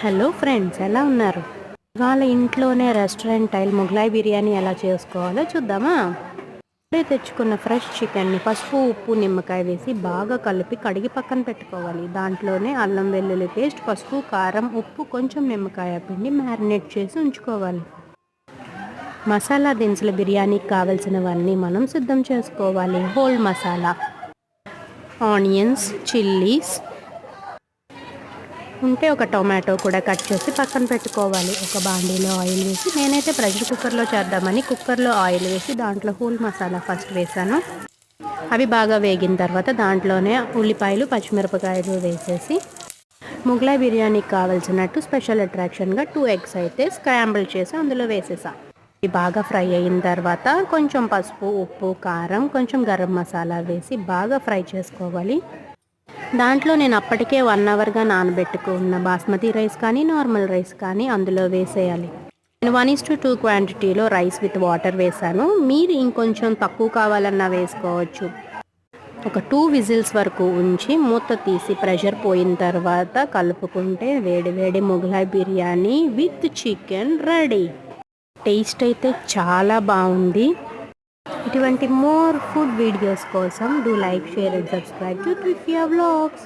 Hello friends, ఎలా ఉన్నారు? ఇవాళ ఇంట్లోనే రెస్టారెంట్ స్టైల్ మొగలాయి బిర్యానీ ఎలా చేసుకోవాలో చూద్దామా? ఇప్పుడే తెచ్చుకున్న ఫ్రెష్ చికెన్ని పసుపు, ఉప్పు, నిమ్మకాయ వేసి బాగా కలిపి కడిగి పక్కన పెట్టుకోవాలి. దాంట్లోనే అల్లం వెల్లుల్లి పేస్ట్, పసుపు, కారం, ఉప్పు, కొంచెం నిమ్మకాయ పిండి మ్యారినేట్ చేసి ఉంచుకోవాలి. మసాలా దినుసులు బిర్యానీకి కావలసినవన్నీ మనం సిద్ధం చేసుకోవాలి. హోల్ మసాలా, ఆనియన్స్, చిల్లీస్ ఉంటే ఒక టొమాటో కూడా కట్ చేసి పక్కన పెట్టుకోవాలి. ఒక బాండీలో ఆయిల్ వేసి, నేనైతే ప్రెషర్ కుక్కర్లో చేద్దామని కుక్కర్లో ఆయిల్ వేసి దాంట్లో హోల్ మసాలా ఫస్ట్ వేసాను. అవి బాగా వేగిన తర్వాత దాంట్లోనే ఉల్లిపాయలు, పచ్చిమిరపకాయలు వేసేసి మొగలాయి బిర్యానీకి కావాల్సినట్టు స్పెషల్ అట్రాక్షన్గా 2 ఎగ్స్ అయితే స్క్రాంబుల్ చేసి అందులో వేసేసా. ఇవి బాగా ఫ్రై అయిన తర్వాత కొంచెం పసుపు, ఉప్పు, కారం, కొంచెం గరం మసాలా వేసి బాగా ఫ్రై చేసుకోవాలి. దాంట్లో నేను అప్పటికే 1 అవర్గా నానబెట్టుకున్న బాస్మతి రైస్ కానీ, నార్మల్ రైస్ కానీ అందులో వేసేయాలి. నేను 1:2 క్వాంటిటీలో రైస్ విత్ వాటర్ వేసాను. మీరు ఇంకొంచెం తక్కువ కావాలన్నా వేసుకోవచ్చు. ఒక 2 విజిల్స్ వరకు ఉంచి మూత తీసి ప్రెషర్ పోయిన తర్వాత కలుపుకుంటే వేడి వేడి Mughlai biryani with chicken ready. Taste అయితే చాలా బాగుంది. ఇటువంటి మోర్ ఫుడ్ వీడియోస్ కోసం do like, share and subscribe to ట్రిఫియా వ్లాగ్స్.